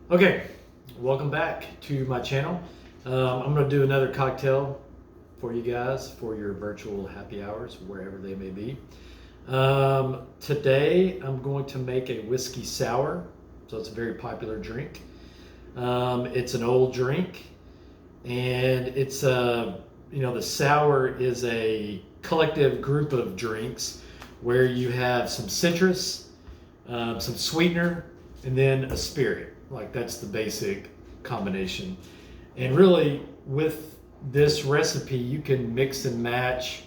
Okay, welcome back to my channel. I'm going to do another cocktail for you guys for your virtual happy hours, wherever they may be. Today I'm going to make a whiskey sour, so it's a very popular drink. It's an old drink, and it's the sour is a collective group of drinks where you have some citrus, some sweetener, and then a spirit. Like that's the basic combination. And really with this recipe, you can mix and match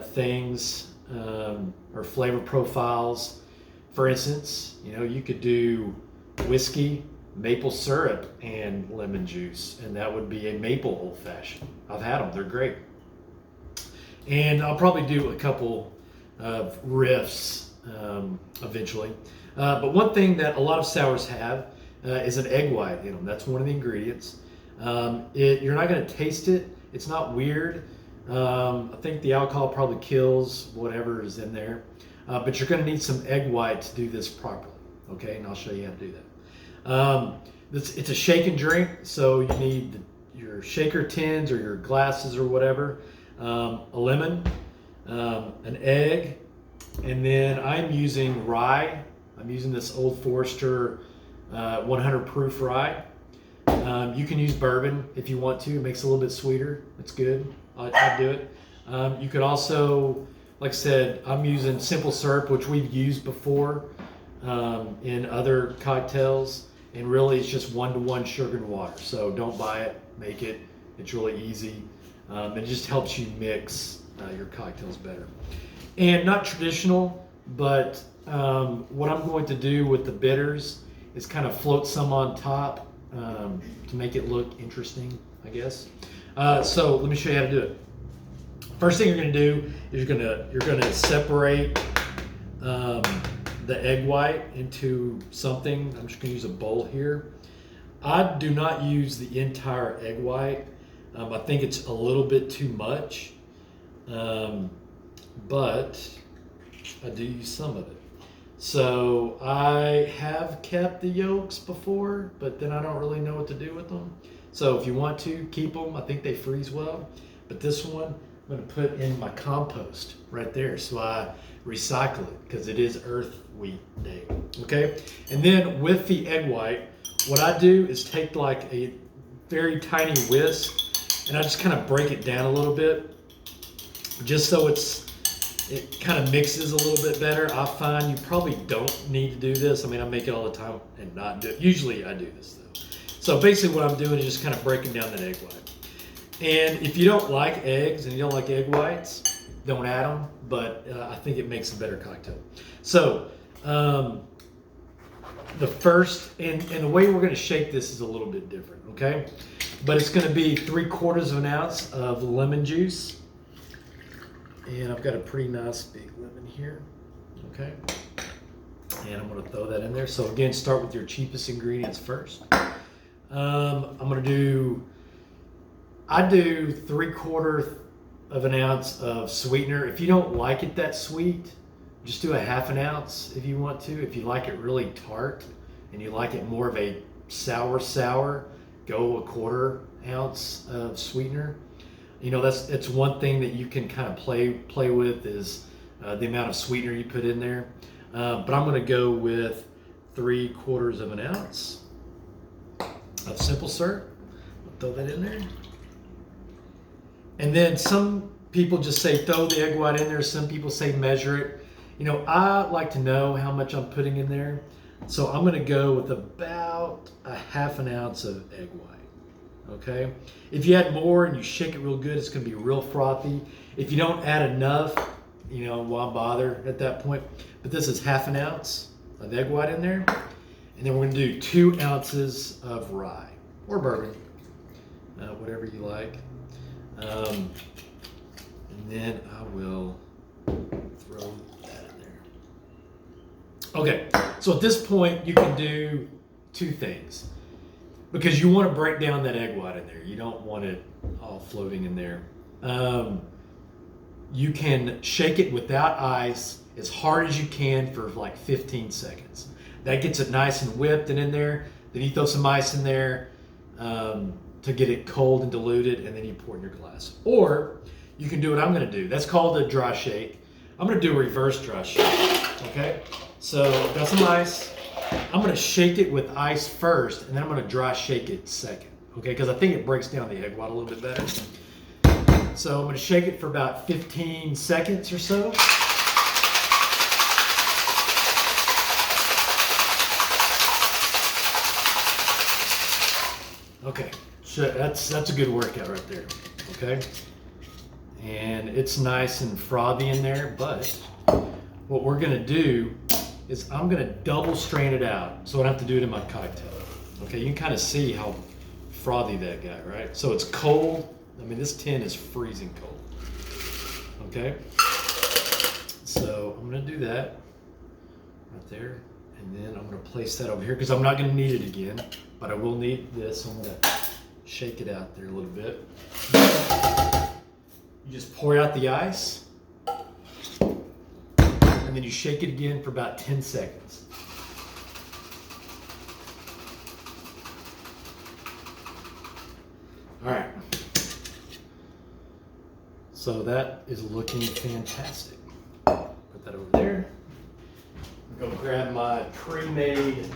things or flavor profiles. For instance, you could do whiskey, maple syrup, and lemon juice, and that would be a maple old fashioned. I've had them, they're great. And I'll probably do a couple of riffs eventually. But one thing that a lot of sours have is an egg white in them. That's one of the ingredients. You're not going to taste it. It's not weird. I think the alcohol probably kills whatever is in there. But you're going to need some egg white to do this properly. Okay, and I'll show you how to do that. It's a shake and drink, so you need your shaker tins or your glasses or whatever, a lemon, an egg, and then I'm using rye. I'm using this Old Forester 100 proof rye. You can use bourbon if you want to. It makes it a little bit sweeter. It's good. I'd do it. You could also, like I said, I'm using simple syrup, which we've used before in other cocktails. And really, it's just 1-to-1 sugar and water. So don't buy it. Make it. It's really easy. It just helps you mix your cocktails better. And not traditional, but what I'm going to do with the bitters is kind of float some on top to make it look interesting, I guess. So let me show you how to do it. First thing you're going to do is you're going to separate the egg white into something. I'm just going to use a bowl here. I do not use the entire egg white. I think it's a little bit too much, but I do use some of it. So I have kept the yolks before, but then I don't really know what to do with them. So if you want to keep them, I think they freeze well. But this one, I'm going to put in my compost right there. So I recycle it because it is Earth Week Day. Okay. And then with the egg white, what I do is take like a very tiny whisk and I just kind of break it down a little bit just so it kind of mixes a little bit better. I find you probably don't need to do this. I mean, I make it all the time and not do it. Usually I do this though. So basically what I'm doing is just kind of breaking down that egg white. And if you don't like eggs and you don't like egg whites, don't add them, but I think it makes a better cocktail. So the first, and the way we're gonna shake this is a little bit different, okay? But it's gonna be 3/4 of an ounce of lemon juice. And I've got a pretty nice big lemon here, okay? And I'm gonna throw that in there. So again, start with your cheapest ingredients first. I do 3/4 of an ounce of sweetener. If you don't like it that sweet, just do a 1/2 ounce if you want to. If you like it really tart and you like it more of a sour, go 1/4 ounce of sweetener. It's one thing that you can kind of play with is the amount of sweetener you put in there. But I'm going to go with 3/4 of an ounce of simple syrup. I'll throw that in there. And then some people just say throw the egg white in there. Some people say measure it. I like to know how much I'm putting in there. So I'm going to go with about a 1/2 ounce of egg white. Okay. If you add more and you shake it real good, it's going to be real frothy. If you don't add enough, why bother at that point? But this is 1/2 ounce of egg white in there. And then we're going to do 2 ounces of rye or bourbon, whatever you like. And then I will throw that in there. Okay, so at this point you can do 2 things because you want to break down that egg white in there. You don't want it all floating in there. You can shake it without ice as hard as you can for like 15 seconds. That gets it nice and whipped and in there. Then you throw some ice in there to get it cold and diluted, and then you pour in your glass. Or you can do what I'm going to do. That's called a dry shake. I'm going to do a reverse dry shake. Okay, so I've got some ice. I'm going to shake it with ice first, and then I'm going to dry shake it second. Okay, because I think it breaks down the egg white a little bit better. So I'm going to shake it for about 15 seconds or so. Okay, so that's a good workout right there. Okay, and it's nice and frothy in there, but what we're going to do is I'm going to double strain it out so I don't have to do it in my cocktail. Okay, you can kind of see how frothy that got, right? So it's cold. I mean, this tin is freezing cold. Okay, so I'm going to do that right there, and then I'm going to place that over here because I'm not going to need it again, but I will need this. I'm going to shake it out there a little bit. You just pour out the ice, and then you shake it again for about 10 seconds. All right. So that is looking fantastic. Put that over there. I'm gonna grab my pre-made.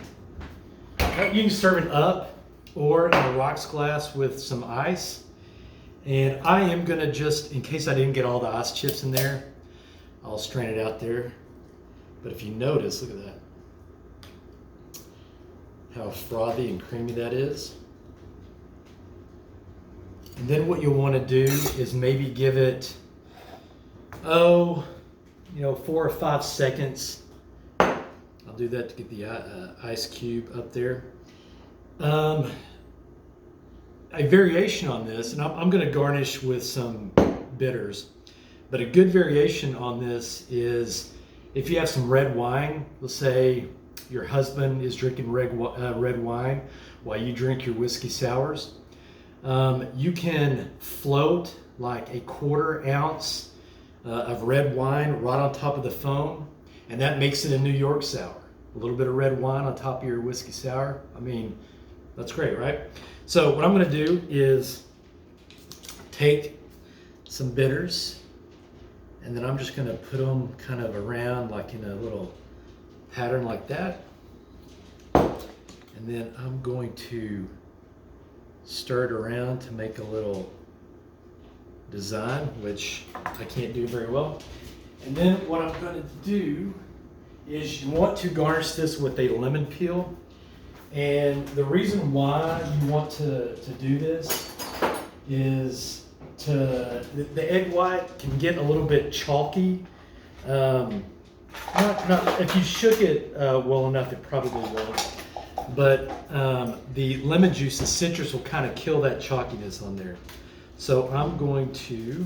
You can serve it up or in a rocks glass with some ice. And I am gonna just, in case I didn't get all the ice chips in there, I'll strain it out there. But if you notice, look at that. How frothy and creamy that is. And then what you'll want to do is maybe give it, 4 or 5 seconds. I'll do that to get the ice cube up there. A variation on this, and I'm going to garnish with some bitters, but a good variation on this is if you have some red wine. Let's say your husband is drinking red wine while you drink your whiskey sours. You can float like a 1/4 ounce of red wine right on top of the foam, and that makes it a New York sour. A little bit of red wine on top of your whiskey sour. I mean, that's great, right? So what I'm going to do is take some bitters, and then I'm just going to put them kind of around like in a little pattern like that. And then I'm going to stir it around to make a little design, which I can't do very well. And then what I'm going to do is you want to garnish this with a lemon peel. And the reason why you want to do this is the egg white can get a little bit chalky. If you shook it well enough, it probably won't. But the lemon juice, the citrus, will kind of kill that chalkiness on there. So I'm going to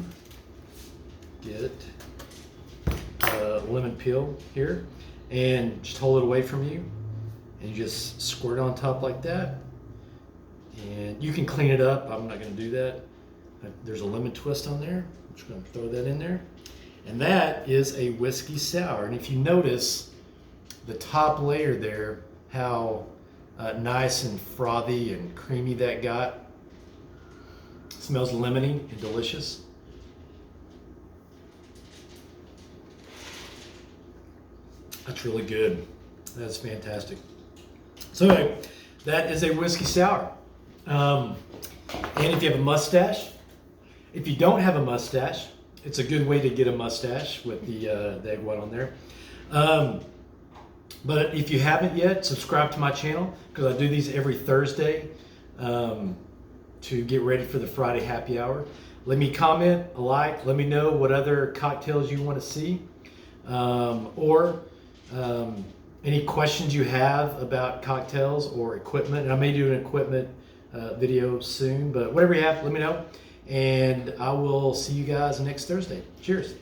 get a lemon peel here and just hold it away from you, and you just squirt it on top like that. And you can clean it up. I'm not going to do that. There's a lemon twist on there. I'm just going to throw that in there. And that is a whiskey sour. And if you notice the top layer there, how nice and frothy and creamy that got. Smells lemony and delicious. That's really good. That's fantastic. So anyway, that is a whiskey sour. And if you have a mustache, if you don't have a mustache, it's a good way to get a mustache with the egg white on there. But if you haven't yet, subscribe to my channel because I do these every Thursday to get ready for the Friday happy hour. Let me comment, a like, let me know what other cocktails you want to see, or any questions you have about cocktails or equipment. And I may do an equipment video soon, but whatever you have, let me know. And I will see you guys next Thursday. Cheers.